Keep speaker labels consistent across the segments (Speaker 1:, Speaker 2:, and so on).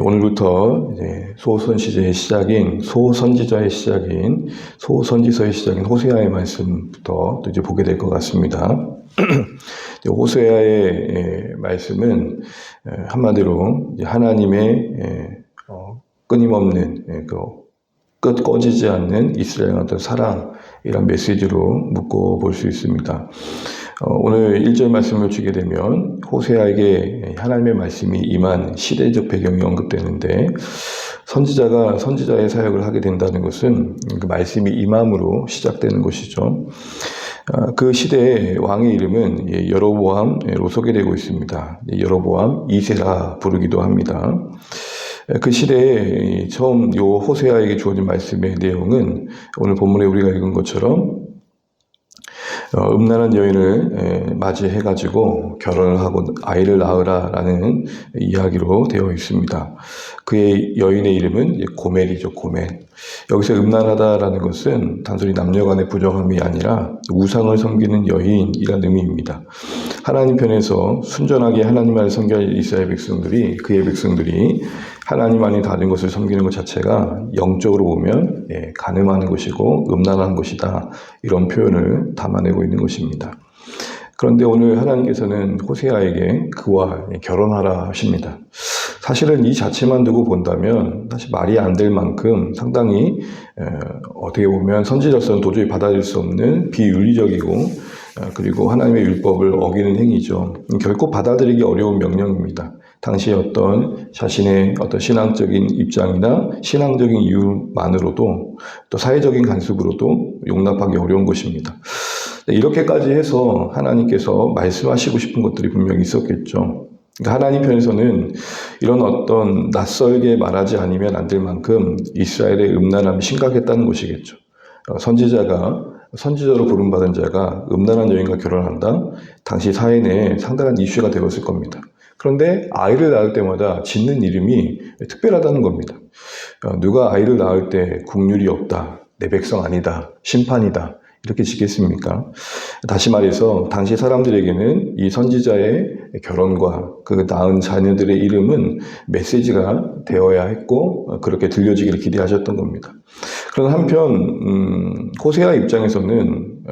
Speaker 1: 오늘부터 이제 소선지자의 시작인 호세아의 말씀부터 또 이제 보게 될 것 같습니다. 호세아의 말씀은 한마디로 하나님의 끊임없는 끝 꺼지지 않는 이스라엘의 어떤 사랑, 이런 메시지로 묶어 볼 수 있습니다. 오늘 1절 말씀을 주게 되면 호세아에게 하나님의 말씀이 임한 시대적 배경이 언급되는데, 선지자가 선지자의 사역을 하게 된다는 것은 그 말씀이 임함으로 시작되는 것이죠. 그 시대의 왕의 이름은 여로보암으로 소개되고 있습니다. 여로보암 2세라 부르기도 합니다. 그 시대에 처음 호세아에게 주어진 말씀의 내용은 오늘 본문에 우리가 읽은 것처럼 음란한 여인을 맞이해가지고 결혼을 하고 아이를 낳으라라는 이야기로 되어 있습니다. 그의 여인의 이름은 고멜이죠, 고멜. 여기서 음란하다라는 것은 단순히 남녀간의 부정함이 아니라 우상을 섬기는 여인이라는 의미입니다. 하나님 편에서 순전하게 하나님만을 섬길 이스라엘 백성들이, 그의 백성들이 하나님 안에 다른 것을 섬기는 것 자체가 영적으로 보면 간음하는 것이고 음란한 것이다, 이런 표현을 담아내고 있는 것입니다. 그런데 오늘 하나님께서는 호세아에게 그와 결혼하라 하십니다. 사실은 이 자체만 두고 본다면 사실 말이 안 될 만큼 상당히 어떻게 보면 선지자로서는 도저히 받아들일 수 없는 비윤리적이고 그리고 하나님의 율법을 어기는 행위죠. 결코 받아들이기 어려운 명령입니다. 당시의 어떤 자신의 어떤 신앙적인 입장이나 신앙적인 이유만으로도 또 사회적인 간섭으로도 용납하기 어려운 것입니다. 이렇게까지 해서 하나님께서 말씀하시고 싶은 것들이 분명히 있었겠죠. 그러니까 하나님 편에서는 이런 어떤 낯설게 말하지 않으면 안 될 만큼 이스라엘의 음란함이 심각했다는 것이겠죠. 선지자로 부름받은 자가 음란한 여인과 결혼한다? 당시 사회 내에 상당한 이슈가 되었을 겁니다. 그런데 아이를 낳을 때마다 짓는 이름이 특별하다는 겁니다. 누가 아이를 낳을 때 국률이 없다, 내 백성 아니다, 심판이다, 이렇게 짓겠습니까? 다시 말해서 당시 사람들에게는 이 선지자의 결혼과 그 낳은 자녀들의 이름은 메시지가 되어야 했고 그렇게 들려지기를 기대하셨던 겁니다. 그런 한편 호세아 입장에서는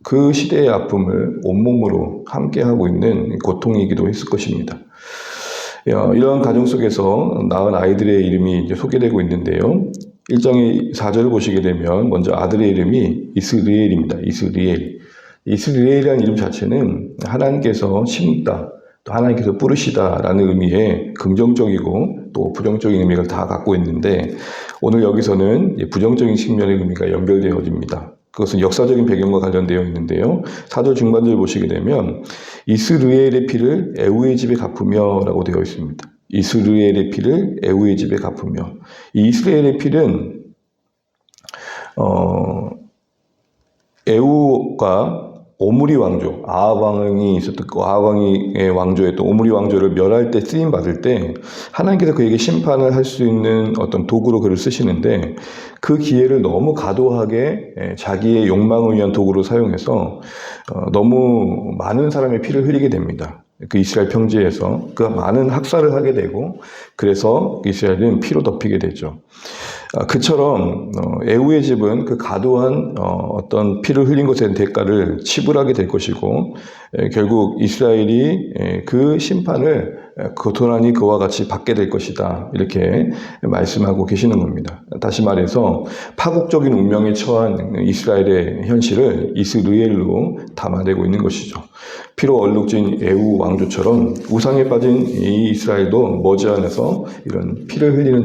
Speaker 1: 그 시대의 아픔을 온몸으로 함께하고 있는 고통이기도 했을 것입니다. 이런 가정 속에서 낳은 아이들의 이름이 이제 소개되고 있는데요. 1장의 4절을 보시게 되면 먼저 아들의 이름이 이스리엘입니다. 이스리엘이라는 이름 자체는 하나님께서 심다, 또 하나님께서 뿌리시다라는 의미의 긍정적이고 또 부정적인 의미를 다 갖고 있는데, 오늘 여기서는 부정적인 측면의 의미가 연결되어집니다. 그것은 역사적인 배경과 관련되어 있는데요. 4절 중반절 보시게 되면 이스르엘의 피를 에우의 집에 갚으며 라고 되어 있습니다. 이스르엘의 피를 에우의 집에 갚으며. 이 이스라엘의 피는 에우가 오므리 왕조, 아합 왕이 있었던 아합 왕의 왕조였던 오므리 왕조를 멸할 때 쓰임 받을 때 하나님께서 그에게 심판을 할 수 있는 어떤 도구로 그를 쓰시는데, 그 기회를 너무 과도하게 자기의 욕망을 위한 도구로 사용해서 너무 많은 사람의 피를 흘리게 됩니다. 그 이스라엘 평지에서 그 많은 학살을 하게 되고, 그래서 이스라엘은 피로 덮이게 되죠. 그처럼 에우의 집은 그 과도한 어떤 피를 흘린 것에 대한 대가를 치불하게 될 것이고, 결국 이스라엘이 그 심판을 고스란히 그와 같이 받게 될 것이다, 이렇게 말씀하고 계시는 겁니다. 다시 말해서 파국적인 운명에 처한 이스라엘의 현실을 이스르엘로 담아내고 있는 것이죠. 피로 얼룩진 에우 왕조처럼 우상에 빠진 이 이스라엘도 머지않아서 이런 피 흘림을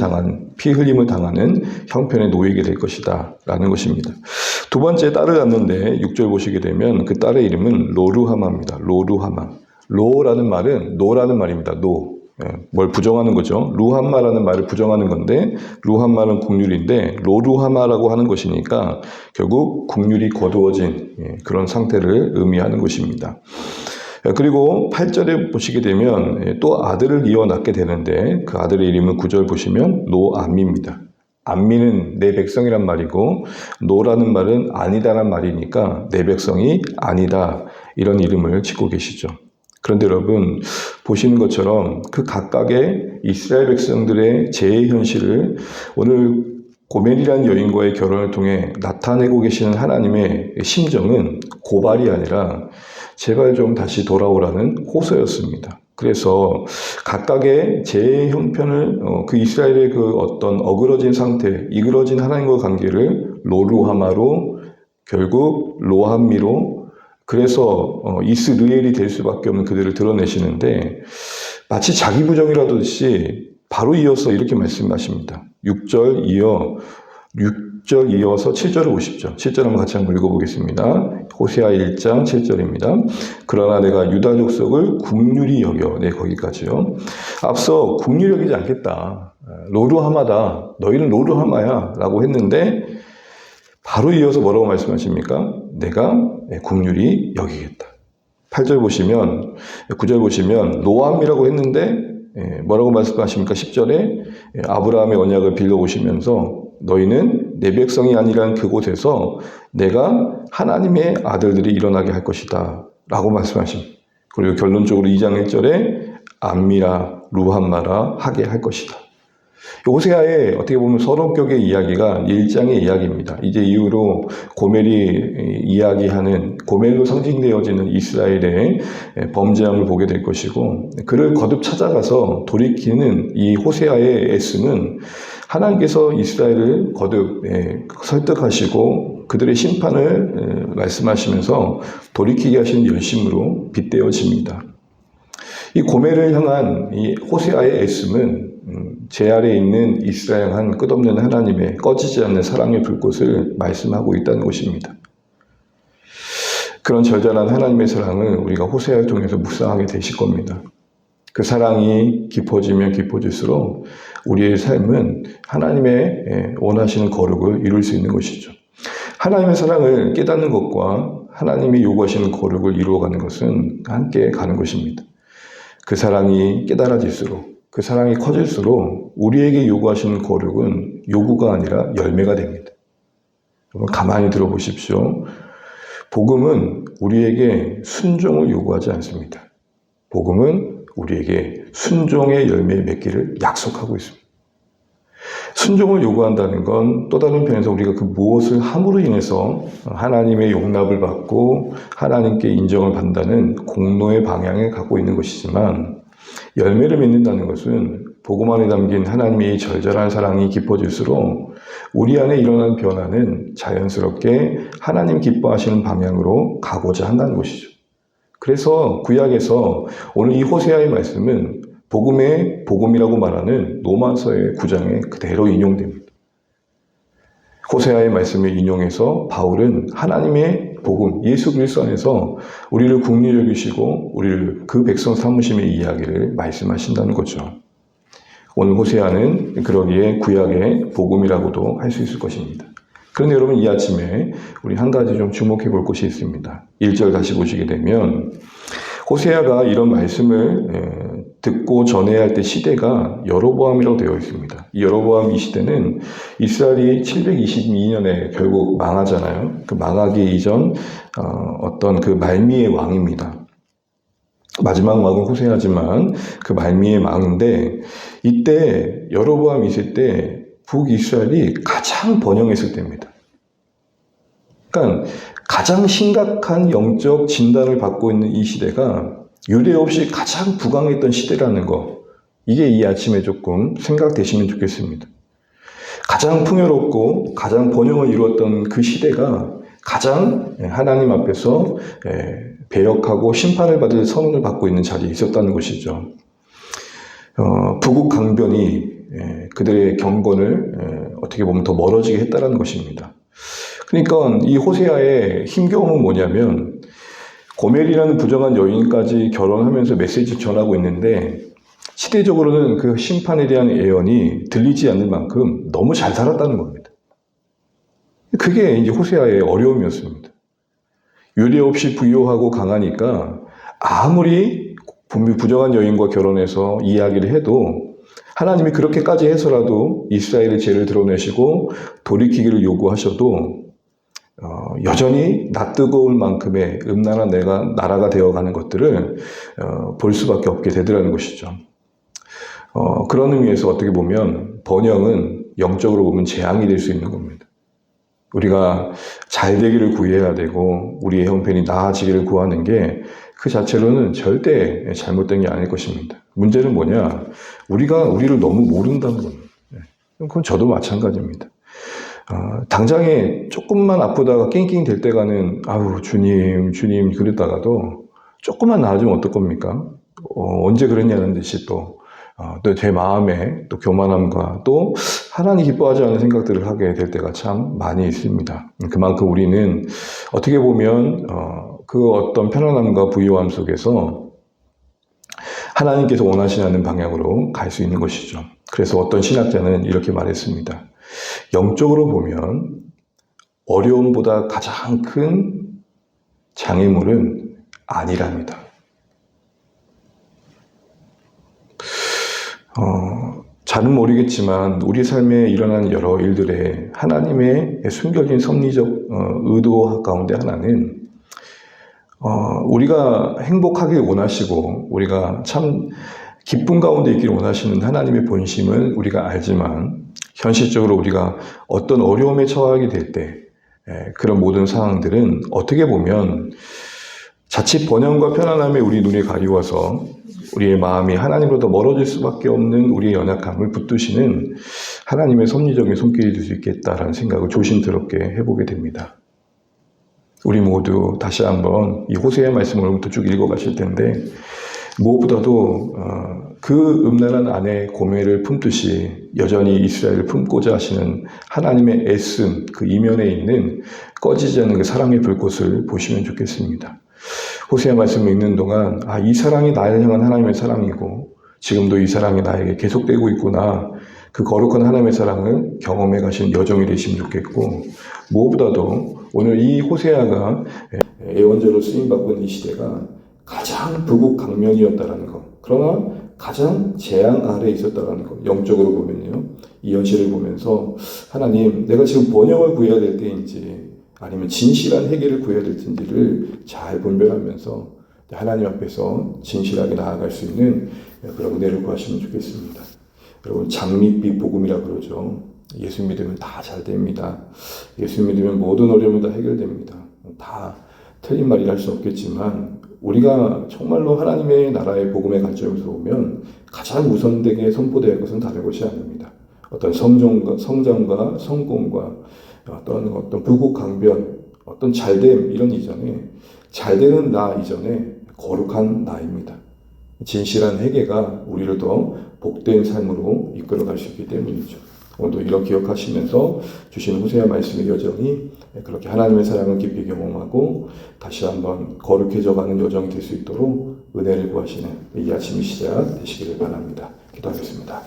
Speaker 1: 당하는 형편에 놓이게 될 것이다 라는 것입니다. 두 번째, 딸을 낳는데 6절 보시게 되면 그 딸의 이름은 로루하마입니다. 로루하마. 로라는 말은 노라는 말입니다. 뭘 부정하는 거죠. 루함마라는 말을 부정하는 건데, 루함마는 국률인데 로루하마라고 하는 것이니까 결국 국률이 거두어진 그런 상태를 의미하는 것입니다. 그리고 8절에 보시게 되면 또 아들을 이어 낳게 되는데, 그 아들의 이름은 9절 보시면 노암미입니다. 암미는 내 백성이란 말이고, 노라는 말은 아니다란 말이니까 내 백성이 아니다, 이런 이름을 짓고 계시죠. 그런데 여러분 보시는 것처럼 그 각각의 이스라엘 백성들의 재해 현실을 오늘 고멜이라는 여인과의 결혼을 통해 나타내고 계시는 하나님의 심정은 고발이 아니라 제발 좀 다시 돌아오라는 호소였습니다. 그래서 각각의 재해 형편을 그 이스라엘의 그 어떤 어그러진 상태, 이그러진 하나님과 관계를 로루하마로 결국 로함미로 그래서 이스르엘이 될 수밖에 없는 그들을 드러내시는데 마치 자기 부정이라듯이 바로 이어서 이렇게 말씀하십니다. 6절 이어서 7절을 보십시오. 7절 한번 같이 한번 읽어보겠습니다. 호세아 1장 7절입니다. 그러나 내가 유다 족속을 국률이 여겨. 네, 거기까지요. 앞서 국률이 여기지 않겠다. 로루하마다. 너희는 로루하마야. 라고 했는데 바로 이어서 뭐라고 말씀하십니까? 내가 국률이 여기겠다. 8절 보시면, 9절 보시면 로함이라고 했는데 뭐라고 말씀하십니까? 10절에 아브라함의 언약을 빌려오시면서 너희는 내 백성이 아니란 그곳에서 내가 하나님의 아들들이 일어나게 할 것이다 라고 말씀하십니다. 그리고 결론적으로 2장 1절에 암미라 루함마라 하게 할 것이다. 호세아의 어떻게 보면 서론격의 이야기가 1장의 이야기입니다. 이제 이후로 고멜이 이야기하는 고멜로 상징되어지는 이스라엘의 범죄함을 보게 될 것이고 그를 거듭 찾아가서 돌이키는 이 호세아의 애씀은 하나님께서 이스라엘을 거듭 설득하시고 그들의 심판을 말씀하시면서 돌이키게 하시는 열심으로 빗대어집니다. 이 고멜을 향한 이 호세아의 애씀은 제 아래에 있는 이스라엘 향한 끝없는 하나님의 꺼지지 않는 사랑의 불꽃을 말씀하고 있다는 것입니다. 그런 절절한 하나님의 사랑을 우리가 호세아를 통해서 묵상하게 되실 겁니다. 그 사랑이 깊어지면 깊어질수록 우리의 삶은 하나님의 원하시는 거룩을 이룰 수 있는 것이죠. 하나님의 사랑을 깨닫는 것과 하나님이 요구하시는 거룩을 이루어가는 것은 함께 가는 것입니다. 그 사랑이 깨달아질수록 그 사랑이 커질수록 우리에게 요구하시는 거룩은 요구가 아니라 열매가 됩니다. 여러분 가만히 들어보십시오. 복음은 우리에게 순종을 요구하지 않습니다. 복음은 우리에게 순종의 열매의 맺기를 약속하고 있습니다. 순종을 요구한다는 건 또 다른 편에서 우리가 그 무엇을 함으로 인해서 하나님의 용납을 받고 하나님께 인정을 받는다는 공로의 방향을 갖고 있는 것이지만 열매를 맺는다는 것은 복음 안에 담긴 하나님의 절절한 사랑이 깊어질수록 우리 안에 일어나는 변화는 자연스럽게 하나님 기뻐하시는 방향으로 가고자 한다는 것이죠. 그래서 구약에서 오늘 이 호세아의 말씀은 복음의 복음이라고 말하는 로마서의 9장에 그대로 인용됩니다. 호세아의 말씀을 인용해서 바울은 하나님의 복음, 예수 그리스도 안에서 우리를 국리를 여기시고 우리를 그 백성 삼으심의 이야기를 말씀하신다는 거죠. 오늘 호세아는 그러기에 구약의 복음이라고도 할 수 있을 것입니다. 그런데 여러분 이 아침에 우리 한 가지 좀 주목해 볼 것이 있습니다. 1절 다시 보시게 되면 호세아가 이런 말씀을 듣고 전해야 할 때 시대가 여로보암이라고 되어 있습니다. 이 여로보암 이 시대는 이스라엘이 722년에 결국 망하잖아요. 그 망하기 이전 어떤 그 말미의 왕입니다. 마지막 왕은 호세아지만 그 말미의 왕인데 이때 여로보암 있을 때 북이스라엘이 가장 번영했을 때입니다. 그러니까 가장 심각한 영적 진단을 받고 있는 이 시대가 유대 없이 가장 부강했던 시대라는 거, 이게 이 아침에 조금 생각되시면 좋겠습니다. 가장 풍요롭고 가장 번영을 이루었던 그 시대가 가장 하나님 앞에서 배역하고 심판을 받을 선언을 받고 있는 자리에 있었다는 것이죠. 부국 강변이 그들의 경건을 어떻게 보면 더 멀어지게 했다는 것입니다. 그러니까 이 호세아의 힘겨움은 뭐냐면 고멜이라는 부정한 여인까지 결혼하면서 메시지를 전하고 있는데 시대적으로는 그 심판에 대한 예언이 들리지 않는 만큼 너무 잘 살았다는 겁니다. 그게 이제 호세아의 어려움이었습니다. 유례 없이 부유하고 강하니까 아무리 부정한 여인과 결혼해서 이야기를 해도 하나님이 그렇게까지 해서라도 이스라엘의 죄를 드러내시고 돌이키기를 요구하셔도 여전히 낯뜨거울 만큼의 음란한 나라가 되어가는 것들을 볼 수밖에 없게 되더라는 것이죠. 그런 의미에서 어떻게 보면 번영은 영적으로 보면 재앙이 될 수 있는 겁니다. 우리가 잘 되기를 구해야 되고 우리의 형편이 나아지기를 구하는 게 그 자체로는 절대 잘못된 게 아닐 것입니다. 문제는 뭐냐? 우리가 우리를 너무 모른다는 겁니다. 그건 저도 마찬가지입니다. 당장에 조금만 아프다가 낑낑 될 때가는 아유 주님 그랬다가도 조금만 나아지면 어떨 겁니까? 언제 그랬냐는 듯이 또 제 마음에 또 교만함과 또 하나님 기뻐하지 않는 생각들을 하게 될 때가 참 많이 있습니다. 그만큼 우리는 어떻게 보면 그 어떤 편안함과 부유함 속에서 하나님께서 원하시는 방향으로 갈 수 있는 것이죠. 그래서 어떤 신학자는 이렇게 말했습니다. 영적으로 보면 어려움보다 가장 큰 장애물은 아니랍니다. 잘은 모르겠지만 우리 삶에 일어나는 여러 일들에 하나님의 숨겨진 섭리적 의도 가운데 하나는 우리가 행복하길 원하시고 우리가 참 기쁨 가운데 있기를 원하시는 하나님의 본심을 우리가 알지만 현실적으로 우리가 어떤 어려움에 처하게 될 때 그런 모든 상황들은 어떻게 보면 자칫 번영과 편안함에 우리 눈에 가리워서 우리의 마음이 하나님으로부터 멀어질 수밖에 없는 우리의 연약함을 붙드시는 하나님의 섭리적인 손길이 될 수 있겠다라는 생각을 조심스럽게 해보게 됩니다. 우리 모두 다시 한번 이 호세아의 말씀을 오늘부터 쭉 읽어가실 텐데 무엇보다도 그 음란한 아내의 고뇌를 품듯이 여전히 이스라엘을 품고자 하시는 하나님의 애씀 그 이면에 있는 꺼지지 않는 그 사랑의 불꽃을 보시면 좋겠습니다. 호세아 말씀을 읽는 동안 이 사랑이 나를 향한 하나님의 사랑이고 지금도 이 사랑이 나에게 계속되고 있구나. 그 거룩한 하나님의 사랑을 경험해 가신 여정이 되시면 좋겠고 무엇보다도 오늘 이 호세아가 예언자로 쓰임받고 이 시대가 가장 부국 강면이었다라는 것. 그러나 가장 재앙 아래에 있었다라는 것. 영적으로 보면요. 이 현실을 보면서 하나님 내가 지금 번영을 구해야 될 때인지 아니면 진실한 해결을 구해야 될지를 잘 분별하면서 하나님 앞에서 진실하게 나아갈 수 있는 그런 은혜를 구하시면 좋겠습니다. 여러분 장밋빛 복음이라 그러죠. 예수 믿으면 다 잘 됩니다. 예수 믿으면 모든 어려움이 다 해결됩니다. 다 틀린 말이라 할 수 없겠지만 우리가 정말로 하나님의 나라의 복음의 관점에서 보면 가장 우선되게 선포되어야 할 것은 다른 것이 아닙니다. 어떤 성장과 성공과 어떤 부국 강변, 어떤 잘됨 이런 이전에 잘되는 나 이전에 거룩한 나입니다. 진실한 회개가 우리를 더 복된 삶으로 이끌어갈 수 있기 때문이죠. 오늘도 이런 기억하시면서 주신 호세아 말씀의 여정이 그렇게 하나님의 사랑을 깊이 경험하고 다시 한번 거룩해져가는 여정이 될 수 있도록 은혜를 구하시는 이 아침 이 시작 되시기를 바랍니다. 기도하겠습니다.